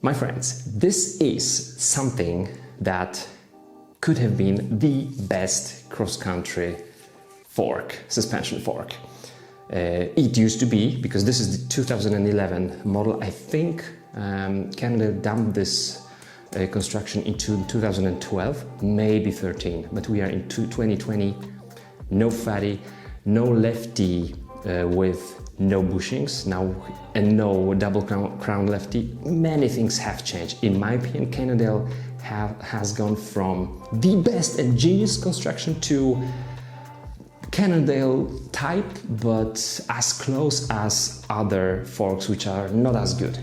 My friends, this is something that could have been the best cross-country fork, suspension fork. It used to be, because this is the 2011 model. I think Canada dumped this construction into 2012, maybe 13, but we are in 2020. No fatty, no lefty with no bushings now, and no double crown lefty. Many things have changed. In my opinion, Cannondale has gone from the best and genius construction to Cannondale type, but as close as other forks which are not as good.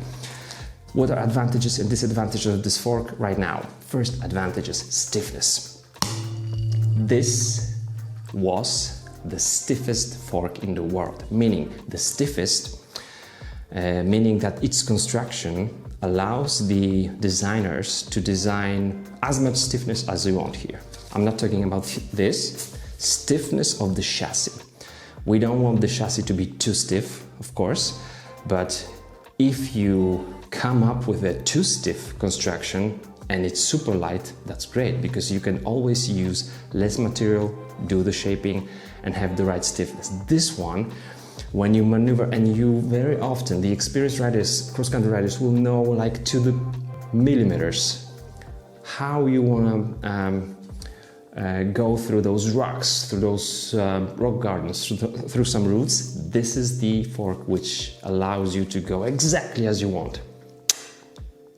What are advantages and disadvantages of this fork right now? First advantages, stiffness. This was the stiffest fork in the world, meaning the stiffest, meaning that its construction allows the designers to design as much stiffness as they want here. I'm not talking about this, stiffness of the chassis. We don't want the chassis to be too stiff, of course, but if you come up with a too stiff construction and it's super light, that's great, because you can always use less material, do the shaping and have the right stiffness. This one, when you maneuver, and you very often, the experienced riders, cross-country riders, will know like to the millimeters how you want to go through those rocks, through those rock gardens, through some roots. This is the fork which allows you to go exactly as you want.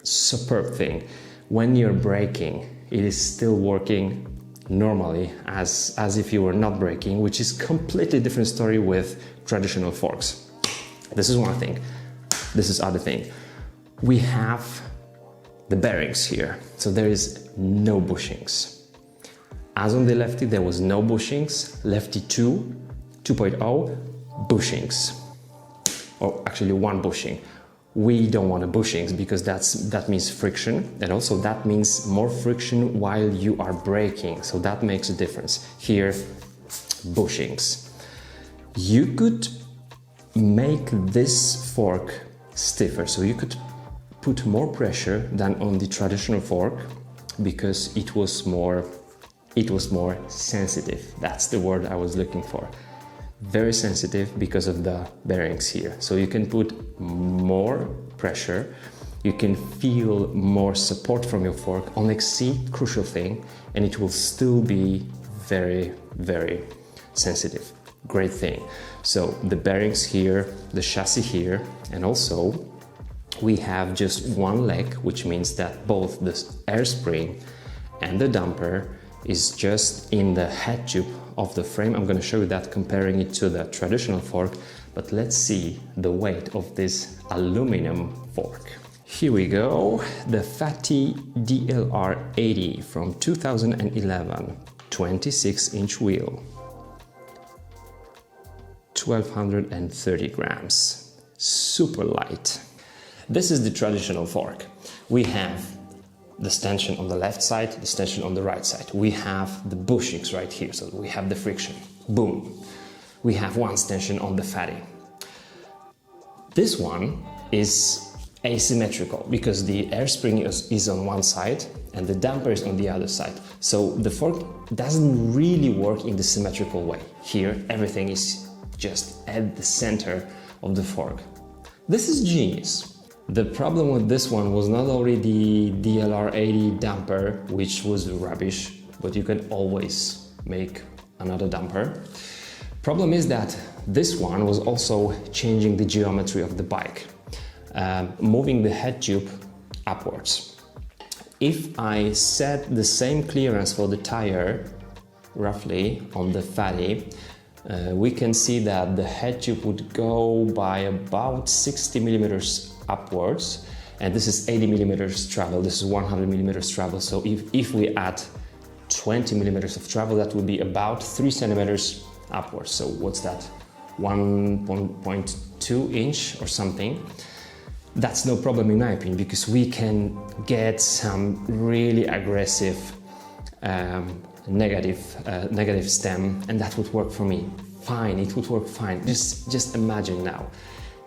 Superb thing. When you're braking, it is still working normally as if you were not braking, which is completely different story with traditional forks. This is one thing. This is other thing. We have the bearings here, so there is no bushings. As on the lefty, there was no bushings. Lefty 2.0, bushings. Or actually one bushing. We don't want a bushings because that means friction, and also that means more friction while you are braking, so that makes a difference. Here, bushings. You could make this fork stiffer, so you could put more pressure than on the traditional fork because it was more sensitive. That's the word I was looking for. Very sensitive because of the bearings here. So you can put more pressure, you can feel more support from your fork on exceed, crucial thing, and it will still be very, very sensitive. Great thing. So the bearings here, the chassis here, and also we have just one leg, which means that both the air spring and the damper is just in the head tube of the frame. I'm going to show you that comparing it to the traditional fork, but let's see the weight of this aluminum fork. Here we go, the Fatty DLR 80 from 2011, 26-inch wheel, 1230 grams, super light. This is the traditional fork. We have the stanchion on the left side, the stanchion on the right side. We have the bushings right here, so we have the friction. Boom. We have one stanchion on the fatty. This one is asymmetrical because the air spring is on one side and the damper is on the other side. So the fork doesn't really work in the symmetrical way. Here, everything is just at the center of the fork. This is genius. The problem with this one was not only the DLR80 damper, which was rubbish, but you can always make another damper. Problem is that this one was also changing the geometry of the bike, moving the head tube upwards. If I set the same clearance for the tire, roughly, on the fatty, we can see that the head tube would go by about 60 millimeters upwards, and this is 80 millimeters travel, this is 100 millimeters travel. So if we add 20 millimeters of travel, that would be about 3 centimeters upwards. So what's that, 1.2 inch or something? That's no problem in my opinion, because we can get some really aggressive negative stem, and that would work for me fine. It would work fine. Just imagine now,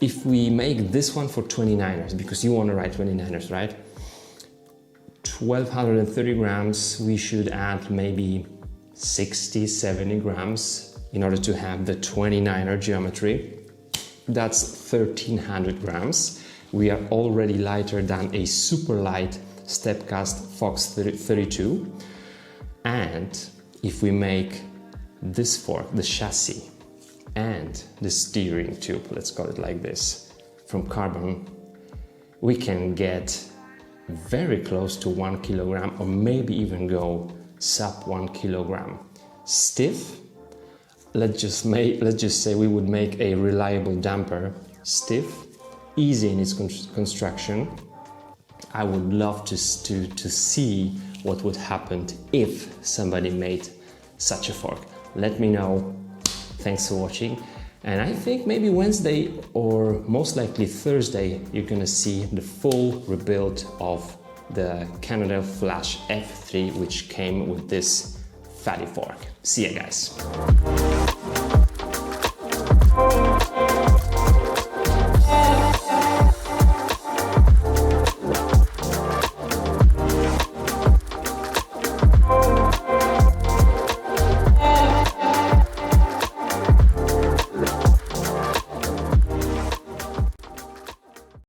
if we make this one for 29ers, because you want to ride 29ers, right? 1230 grams, we should add maybe 60-70 grams in order to have the 29er geometry. That's 1300 grams. We are already lighter than a super light step-cast Fox 32. And if we make this fork, the chassis, and the steering tube, let's call it like this, from carbon, we can get very close to 1 kilogram, or maybe even go sub 1 kilogram. Stiff, let's just say we would make a reliable damper. Stiff, easy in its construction. I would love to see what would happen if somebody made such a fork. Let me know. Thanks for watching. And I think maybe Wednesday or most likely Thursday, you're gonna see the full rebuild of the Canada Flash F3, which came with this fatty fork. See ya, guys.